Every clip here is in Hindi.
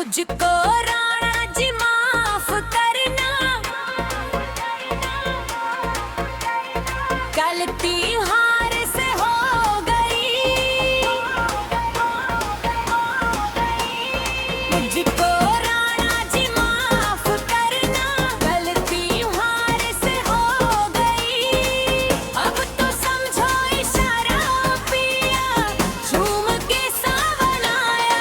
मुझको राणा जी माफ करना, गलती हार से हो गई। मुझको राणा जी माफ करना, गलती हार से हो गई। अब तो समझो इशारा पिया, झूम के सावन आया।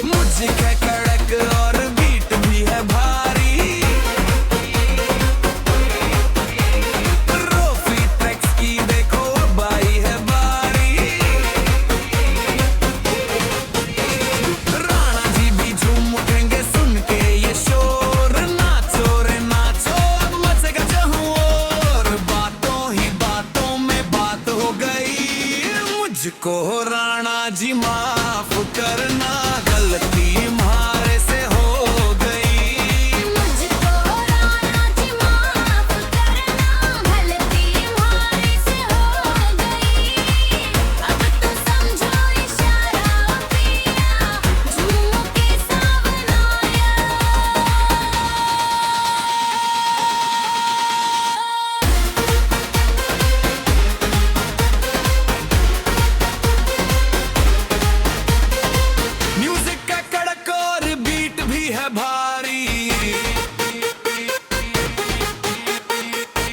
म्यूजिक है कड़क और बीट भी है भारी, रोफी ट्रैक्स की देखो अब आई है बारी। राणा जी भी झूम उठेंगे सुन के ये शोर, नाचो रे नाचो अब मचेगा जहूं और। बातों ही बातों में बात हो गई, मुझको राणा जी माफ करना, गलती हमारे से हो गई। मुझको राणा जी माफ करना, गलती हमारे से हो गई। अब तो समझो इशारा पिया, झूम के सावन आया। म्यूजिक का कड़क और बीट भी है भारी,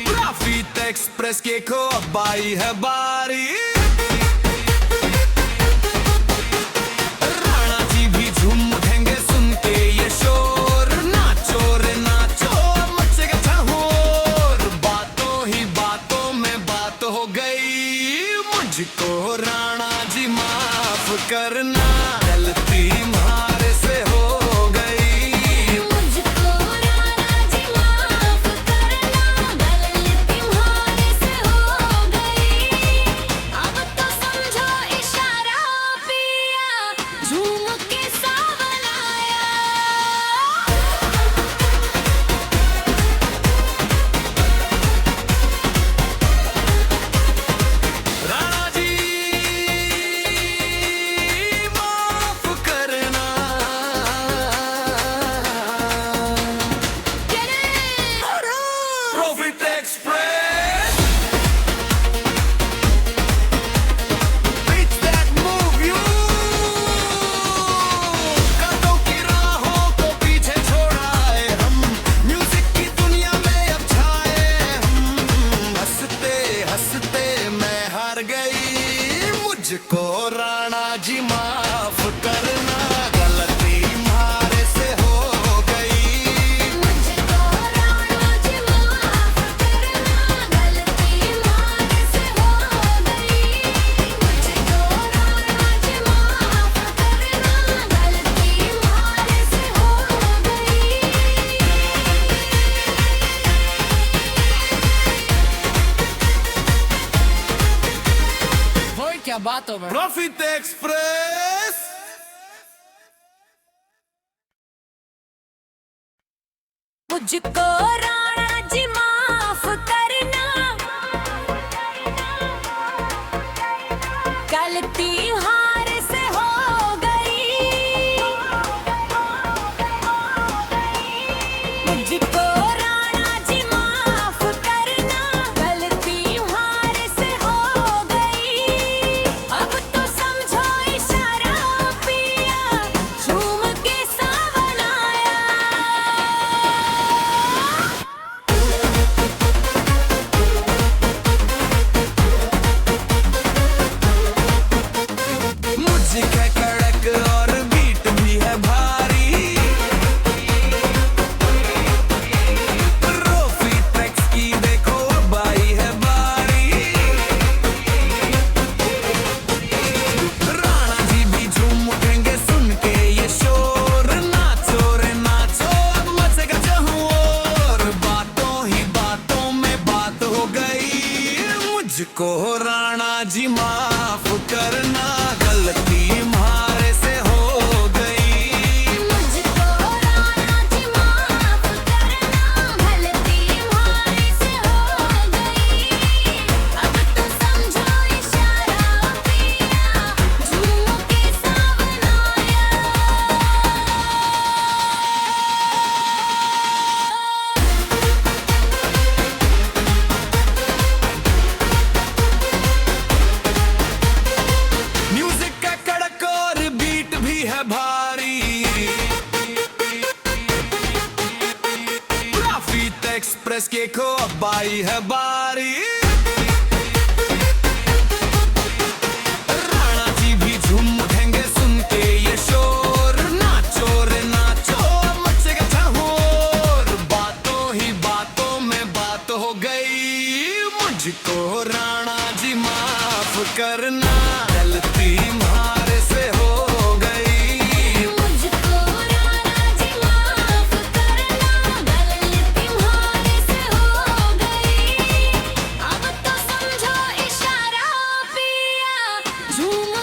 ग्राफिक एक्सप्रेस के को अब आई है बारी। राणा जी भी झूम उठेंगे सुन के ये शोर, नाचो रे नाचो मचेगा जहूं और। बातों ही बातों में बात हो गई, मुझको राणा जी माफ करना, गलती हमारे से हो गई। मुझको राणा जी माफ करना, गलती हमारे से हो गई। अब तो समझो इशारा पिया, झूम के सावन आया। राणा जी माफ करना, profit express Beats that move you, कांटों की राहों को पीछे छोड़ाए हम, म्यूजिक की दुनिया में अब छाए हम। हंसते हंसते मैं हार गई, मुझको राणा जी माफ करना, गलती हमारे से हो गई। मुझको राणा जी माफ करना, गलती हमारे से हो गई। मुझको राणा जी माफ करना, गलती हमारे से हो गई। वो क्या बात हो भाई। प्रॉफिट एक्सप्रेस मुझको राणा जी माफ करना, गलती हार से हो गई। मुझको राणा जी माफ करना, गलती हार से हो गई। अब तो समझो इशारा पिया, झूम के सावन आया। म्यूजिक है कड़क और बीट भी है भारी, रोफी ट्रैक्स की देखो अब आई है बारी। राणा जी भी झूम उठेंगे सुन के ये शोर, नाचो रे नाचो अब मचेगा जहूं और। बातों ही बातों में बात हो गई, मुझको राणा जी माफ करना, गलती हमारे से हो गई। मुझको राणा जी माफ करना, गलती हमारे से हो एक्सप्रेस के को अब आई है बारी। राणा जी भी झूम उठेंगे सुन के ये शोर, नाचो रे नाचो मचेगा शोर। बातों ही बातों में बात हो गई, मुझको राणा जी माफ करना, गलती मारे से हो गई। मुझको राणा जी माफ करना, गलती तुम्हारे से हो गई। अब तो समझो इशारा पिया, झूम